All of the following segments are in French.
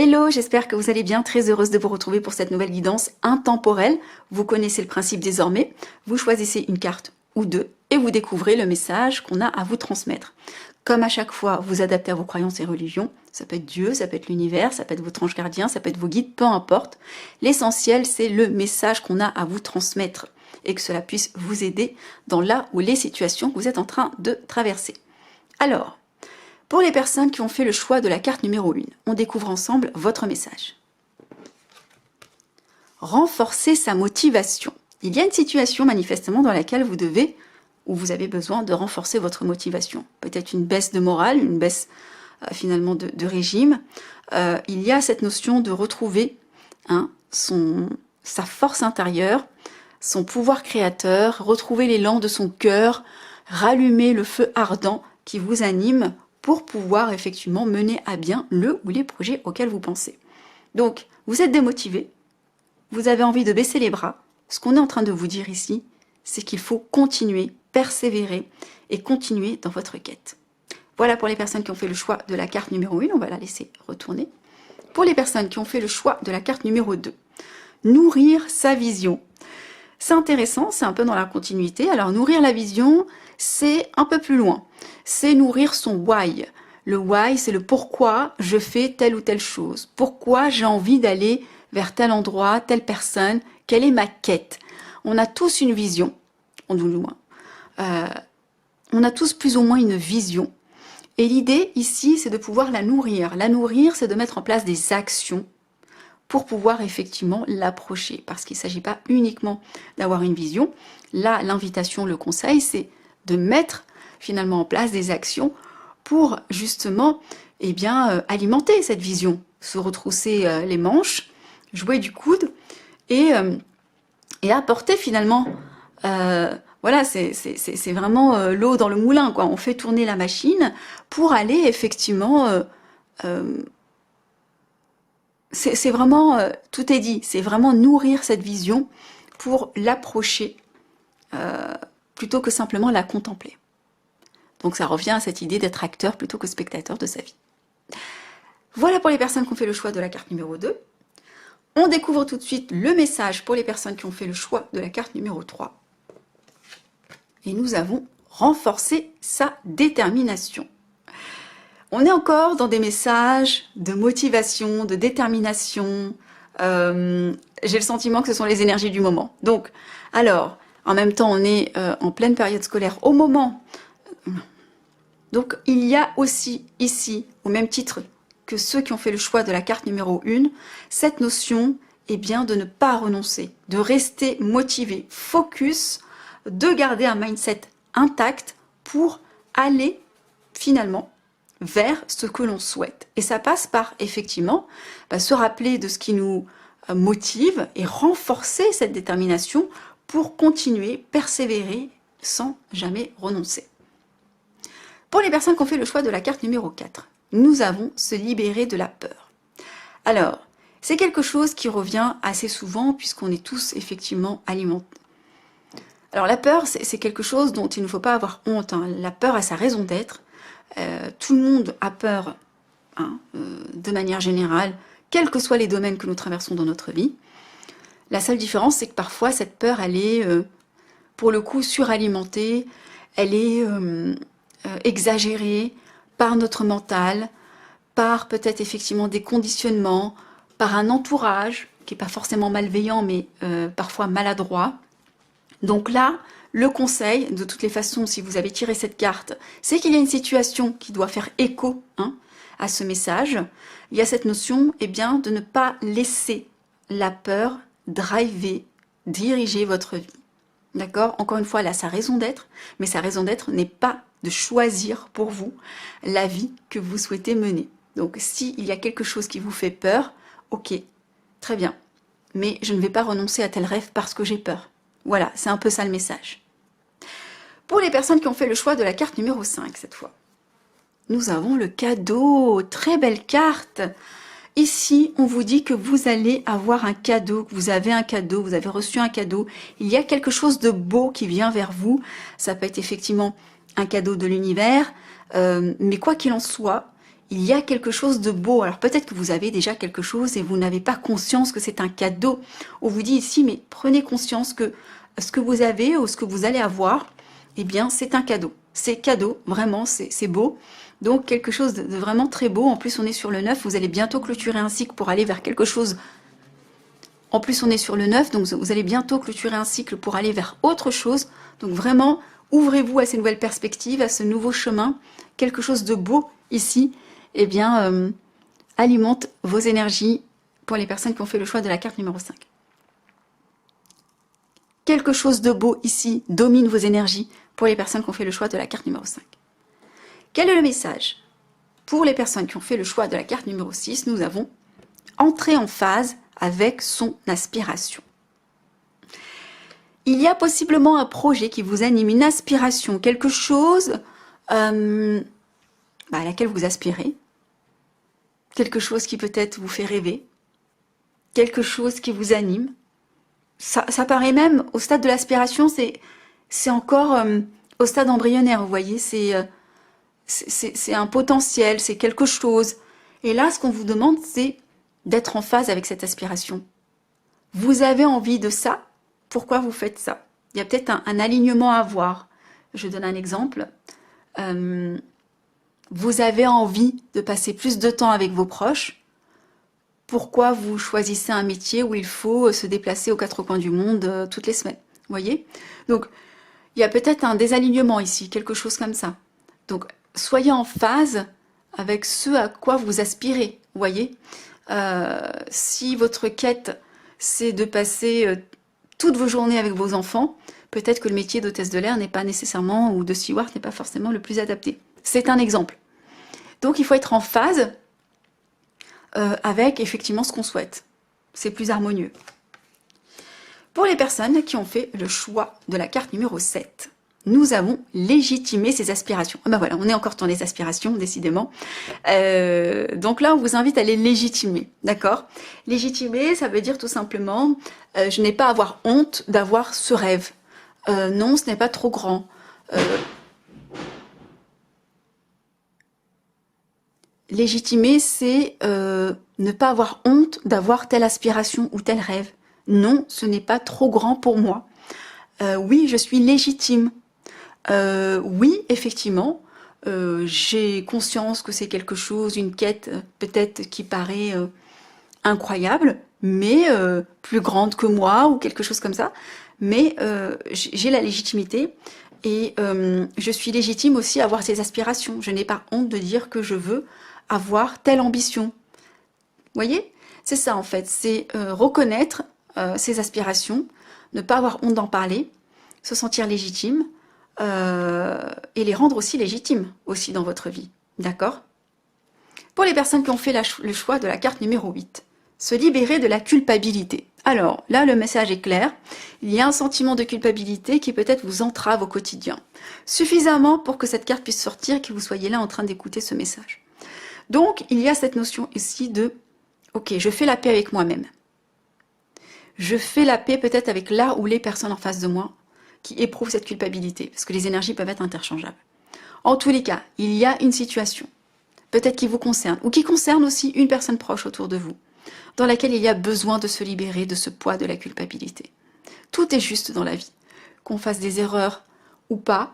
Hello, j'espère que vous allez bien, très heureuse de vous retrouver pour cette nouvelle guidance intemporelle. Vous connaissez le principe désormais, vous choisissez une carte ou deux et vous découvrez le message qu'on a à vous transmettre. Comme à chaque fois, vous adaptez à vos croyances et religions, ça peut être Dieu, ça peut être l'univers, ça peut être votre ange gardien, ça peut être vos guides, peu importe. L'essentiel, c'est le message qu'on a à vous transmettre et que cela puisse vous aider dans là ou les situations que vous êtes en train de traverser. Alors, pour les personnes qui ont fait le choix de la carte numéro 1, on découvre ensemble votre message. Renforcer sa motivation. Il y a une situation manifestement dans laquelle vous devez, ou vous avez besoin de renforcer votre motivation. Peut-être une baisse de morale, une baisse finalement de régime. Il y a cette notion de retrouver sa force intérieure, son pouvoir créateur, retrouver l'élan de son cœur, rallumer le feu ardent qui vous anime pour pouvoir effectivement mener à bien le ou les projets auxquels vous pensez. Donc, vous êtes démotivé, vous avez envie de baisser les bras. Ce qu'on est en train de vous dire ici, c'est qu'il faut continuer, persévérer et continuer dans votre quête. Voilà pour les personnes qui ont fait le choix de la carte numéro 1, on va la laisser retourner. Pour les personnes qui ont fait le choix de la carte numéro 2, nourrir sa vision. C'est intéressant, c'est un peu dans la continuité. Alors, nourrir la vision, c'est un peu plus loin. C'est nourrir son why. Le why, c'est le pourquoi je fais telle ou telle chose. Pourquoi j'ai envie d'aller vers tel endroit, telle personne. Quelle est ma quête? On a tous une vision, on a tous plus ou moins une vision. Et l'idée ici, c'est de pouvoir la nourrir. La nourrir, c'est de mettre en place des actions pour pouvoir effectivement l'approcher. Parce qu'il ne s'agit pas uniquement d'avoir une vision. Là, l'invitation, le conseil, c'est de mettre finalement en place des actions pour justement alimenter cette vision. Se retrousser les manches, jouer du coude et apporter finalement... voilà, c'est vraiment l'eau dans le moulin, quoi. On fait tourner la machine pour aller effectivement... c'est vraiment, tout est dit, c'est vraiment nourrir cette vision pour l'approcher plutôt que simplement la contempler. Donc ça revient à cette idée d'être acteur plutôt que spectateur de sa vie. Voilà pour les personnes qui ont fait le choix de la carte numéro 2. On découvre tout de suite le message pour les personnes qui ont fait le choix de la carte numéro 3. Et nous avons renforcé sa détermination. On est encore dans des messages de motivation, de détermination. J'ai le sentiment que ce sont les énergies du moment. Donc, alors, en même temps, on est en pleine période scolaire au moment. Donc, il y a aussi ici, au même titre que ceux qui ont fait le choix de la carte numéro 1, cette notion bien, de ne pas renoncer, de rester motivé, focus, de garder un mindset intact pour aller finalement vers ce que l'on souhaite. Et ça passe par effectivement se rappeler de ce qui nous motive et renforcer cette détermination pour continuer, persévérer sans jamais renoncer. Pour les personnes qui ont fait le choix de la carte numéro 4, nous avons se libérer de la peur. Alors, c'est quelque chose qui revient assez souvent puisqu'on est tous effectivement alimentés. Alors la peur, c'est quelque chose dont il ne faut pas avoir honte. La peur a sa raison d'être. Tout le monde a peur de manière générale, quels que soient les domaines que nous traversons dans notre vie. La seule différence, c'est que parfois cette peur, elle est pour le coup suralimentée, elle est exagérée par notre mental, par peut-être effectivement des conditionnements, par un entourage qui n'est pas forcément malveillant, mais parfois maladroit. Donc là, le conseil, de toutes les façons, si vous avez tiré cette carte, c'est qu'il y a une situation qui doit faire écho à ce message. Il y a cette notion de ne pas laisser la peur driver, diriger votre vie. D'accord? Encore une fois, elle a sa raison d'être, mais sa raison d'être n'est pas de choisir pour vous la vie que vous souhaitez mener. Donc, s'il y a quelque chose qui vous fait peur, ok, très bien, mais je ne vais pas renoncer à tel rêve parce que j'ai peur. Voilà, c'est un peu ça le message. Pour les personnes qui ont fait le choix de la carte numéro 5 cette fois, nous avons le cadeau, très belle carte. Ici, on vous dit que vous allez avoir un cadeau, que vous avez un cadeau, vous avez reçu un cadeau. Il y a quelque chose de beau qui vient vers vous. Ça peut être effectivement un cadeau de l'univers, mais quoi qu'il en soit, il y a quelque chose de beau. Alors peut-être que vous avez déjà quelque chose et vous n'avez pas conscience que c'est un cadeau. On vous dit ici, mais prenez conscience que ce que vous avez ou ce que vous allez avoir, eh bien c'est un cadeau. C'est cadeau, vraiment, c'est beau. Donc quelque chose de vraiment très beau. En plus on est sur le 9, vous allez bientôt clôturer un cycle pour aller vers quelque chose. En plus on est sur le 9, donc vous allez bientôt clôturer un cycle pour aller vers autre chose. Donc vraiment, ouvrez-vous à ces nouvelles perspectives, à ce nouveau chemin. Quelque chose de beau ici, eh bien, alimente vos énergies pour les personnes qui ont fait le choix de la carte numéro 5. Quelque chose de beau ici domine vos énergies pour les personnes qui ont fait le choix de la carte numéro 5. Quel est le message? Pour les personnes qui ont fait le choix de la carte numéro 6, nous avons entré en phase avec son aspiration. Il y a possiblement un projet qui vous anime, une aspiration, quelque chose à laquelle vous aspirez, quelque chose qui peut-être vous fait rêver, quelque chose qui vous anime. Ça paraît même au stade de l'aspiration, c'est encore au stade embryonnaire, vous voyez, c'est un potentiel, c'est quelque chose. Et là, ce qu'on vous demande, c'est d'être en phase avec cette aspiration. Vous avez envie de ça, pourquoi vous faites ça? Il y a peut-être un alignement à avoir. Je donne un exemple. Vous avez envie de passer plus de temps avec vos proches. Pourquoi vous choisissez un métier où il faut se déplacer aux quatre coins du monde toutes les semaines? Vous voyez? Donc, il y a peut-être un désalignement ici, quelque chose comme ça. Donc, soyez en phase avec ce à quoi vous aspirez. Vous voyez? Si votre quête, c'est de passer toutes vos journées avec vos enfants, peut-être que le métier d'hôtesse de l'air n'est pas nécessairement, ou de steward n'est pas forcément le plus adapté. C'est un exemple. Donc il faut être en phase avec effectivement ce qu'on souhaite. C'est plus harmonieux. Pour les personnes qui ont fait le choix de la carte numéro 7, nous avons légitimé ces aspirations. Ah ben voilà, on est encore dans les aspirations, décidément. Donc là, on vous invite à les légitimer, d'accord? Légitimer, ça veut dire tout simplement, je n'ai pas à avoir honte d'avoir ce rêve. Non, ce n'est pas trop grand. Légitimer, c'est ne pas avoir honte d'avoir telle aspiration ou tel rêve. Non, ce n'est pas trop grand pour moi. Oui, je suis légitime. Oui, effectivement, j'ai conscience que c'est quelque chose, une quête peut-être qui paraît incroyable, mais plus grande que moi ou quelque chose comme ça. Mais j'ai la légitimité et je suis légitime aussi à avoir ces aspirations. Je n'ai pas honte de dire que je veux avoir telle ambition. Vous voyez? C'est ça en fait, c'est reconnaître ses aspirations, ne pas avoir honte d'en parler, se sentir légitime et les rendre aussi légitimes aussi dans votre vie. D'accord? Pour les personnes qui ont fait le choix de la carte numéro 8, se libérer de la culpabilité. Alors là, le message est clair. Il y a un sentiment de culpabilité qui peut-être vous entrave au quotidien. Suffisamment pour que cette carte puisse sortir et que vous soyez là en train d'écouter ce message. Donc, il y a cette notion ici de « Ok, je fais la paix avec moi-même. Je fais la paix peut-être avec là ou les personnes en face de moi qui éprouvent cette culpabilité, parce que les énergies peuvent être interchangeables. En tous les cas, il y a une situation, peut-être qui vous concerne, ou qui concerne aussi une personne proche autour de vous, dans laquelle il y a besoin de se libérer de ce poids de la culpabilité. Tout est juste dans la vie. Qu'on fasse des erreurs ou pas,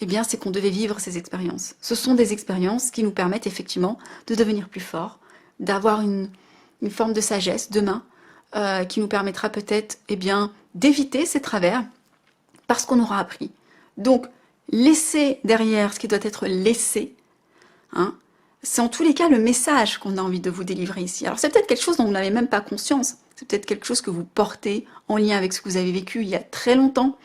eh bien, c'est qu'on devait vivre ces expériences. Ce sont des expériences qui nous permettent effectivement de devenir plus forts, d'avoir une forme de sagesse demain, qui nous permettra peut-être eh bien, d'éviter ces travers parce qu'on aura appris. Donc, laisser derrière ce qui doit être laissé, hein, c'est en tous les cas le message qu'on a envie de vous délivrer ici. Alors c'est peut-être quelque chose dont vous n'avez même pas conscience, c'est peut-être quelque chose que vous portez en lien avec ce que vous avez vécu il y a très longtemps,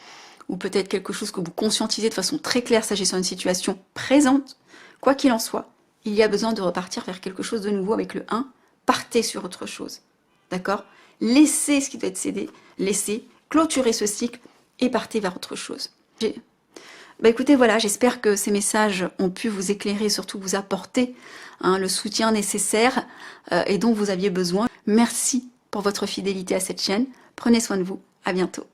ou peut-être quelque chose que vous conscientisez de façon très claire s'agissant d'une situation présente. Quoi qu'il en soit, il y a besoin de repartir vers quelque chose de nouveau avec le 1, partez sur autre chose, d'accord? Laissez ce qui doit être cédé, laissez, clôturez ce cycle et partez vers autre chose. Bah écoutez, voilà, j'espère que ces messages ont pu vous éclairer et surtout vous apporter le soutien nécessaire et dont vous aviez besoin. Merci pour votre fidélité à cette chaîne. Prenez soin de vous. À bientôt.